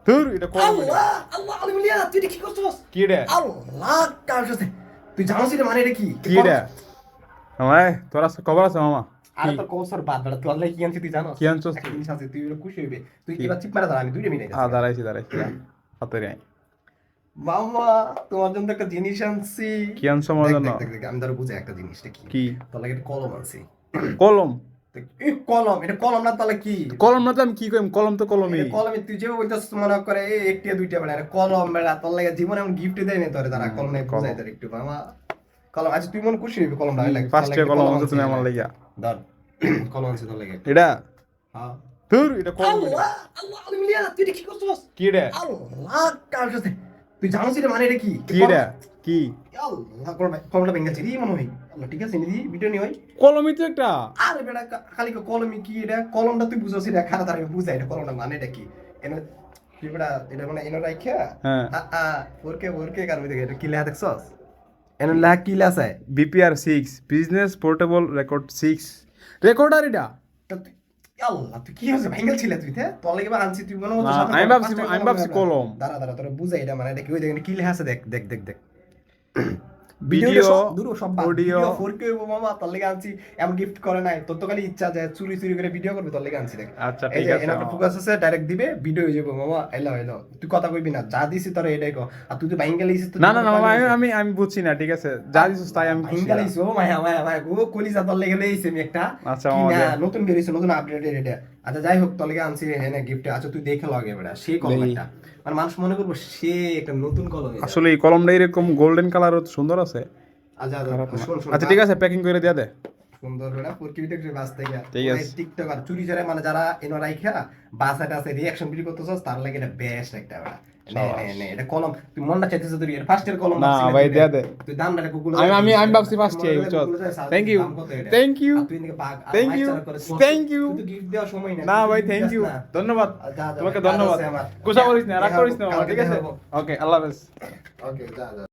ধুর এটা কলম আল্লাহ আল্লাহ আলিমুলিয়া তুই এটা কি করছস? কি রে আল্লাহ কার সাথে তুই জানোস এটা মানে এটা কি? কি রে আমায় তোরা খবর আছে মামা আরে তোর কৌসর বাদ বেটা তুই আল্লাহ কি আনছিস তুই জানোস? কি আনছস একটা তুই? জিনিস আছে তুই এবার খুশি হইবে তুই কি? এবার চিপ মারা দাঁড়া আমি দুইটা মিনিট দাঁড়াইছি হাতে রে মামা তোমার জন্য একটা জিনিস আনছি কি আনছো আমার জন্য? দেখ আমি ধরো বুঝে একটা জিনিসটা কি কি তোর লাগে একটা কলম আনছি কলম এই কলম এটা কলম না তাহলে কি কলম না তো আমি কি কইম কলম তো কলমই এটা কলমে তুই যেভাবে বলতেছিস মনে করে এই একটা দুইটা বেলা এটা কলম বেলা তোর লাগে জীবনে আমি গিফট দেয় না তোরে দাঁড়া কলম নেই বুঝাই তোর একটু মামা কলম আচ্ছা তুই মনে খুশি হইবি কলম না লাগে ফার্স্ট কলম আনছো তুমি আমার লাগিয়া ধর কলম আনছি তোর লাগে এটা হ্যাঁ ধুর এটা কলম আল্লাহ আল্লাহ আলিমিলিয়া তুই এটা কি করছস? কি রে আল্লাহ কার সাথে তুই জানোস এটা মানে এটা কি কি রে কি আল্লাহ কলমটা ভেঙে গেছে রে মনে হয় আল্লাহ ঠিক আছে নিদি ভিডিও নি হয় কলমই তো একটা আরে বেটা খালি কলমই কি এটা কলমটা তুই বুঝছিস এটা খারাপ তার আমি বুঝাই এটা কলমটা মানে এটা কি এনে তুই বেটা এটা মানে এনে রাখিয়া হ্যাঁ ওরকে কার মধ্যে এটা কি লেখা দেখছস এনে লেখা কি লেখা আছে BPR 6 business portable record 6 recorder এটা আল্লাহ তুই কি হচ্ছে ভাইঙ্গেল ছিল তুই তে তোর লাগি বা আনছি তুই মনে হচ্ছে না, আমি ভাবছি কলম দাঁড়া দাঁড়া তোরা বুঝাই এটা মানে এটা কি ওই দেখেন কি লেখা আছে দেখ দেখ দেখ দেখ ভিডিও অডিও অডিও 4K মামা তোর লাগি আনছি এমন গিফট করে নাই তোর তো খালি ইচ্ছা যায় চুরি চুরি করে ভিডিও করবি তোর লাগি আনছি দেখ আচ্ছা এই ঠিক যে আছে এনাটা ফোকাস আছে ডাইরেক্ট দিবে ভিডিও হয়ে যাবে মামা এলো এলো তুই কথা কইবি না যা দিছি তোর এটাই কো আর তুই তো ভাইঙ্গেল লিছিস না না না মামা, আমি বুঝছি না ঠিক আছে যা দিছিস তাই আমি খুশি ভাইঙ্গেল না। লিছিস ও মায়া মায়া মায়া ও কলিজা তোর লাগি লইছে আমি একটা আচ্ছা কি মামা না দে। নতুন বেরিয়েছে নতুন আপডেট এটা আচ্ছা যাই হোক তোর লাগি আনছি এনে গিফট আচ্ছা তুই দেখে লাগে বেটা সেই কলম দেখি। একটা মানে মানুষ মনে করবো সে একটা নতুন কলম এটা। আসলে এই কলমটা এরকম গোল্ডেন কালার সুন্দর আছে আচ্ছা খারাপ না। শোন শোন আচ্ছা ঠিক আছে প্যাকিং করে দিয়া দে সুন্দর বেটা প্রকৃতি থেকে বাঁচতে গিয়া ঠিক আছে। টিকটক আর চুরি যারা মানে যারা এনো রাইখা বাসাটা আছে রিঅ্যাকশন ভিডিও করতেছস তার লাগে এটা বেস্ট একটা বেটা নে নে নে এটা কলম তুই মনটা চাইতেছ তুই এর ফার্স্ট এর কলম না ভাবছিলি ভাই তুই দিয়া দে তুই দামটা গুগল আমি ভাবছি ফার্স্ট এই চল thank you thank you Thank you. Thank you. তুই গিফট দেওয়ার সময় না না ভাই থ্যাংক ইউ ধন্যবাদ তোমাকে ধন্যবাদ কুসা করিস না রাগ করিস না মামা, ঠিক আছে ওকে আল্লাহ হাফেজ ওকে যা যা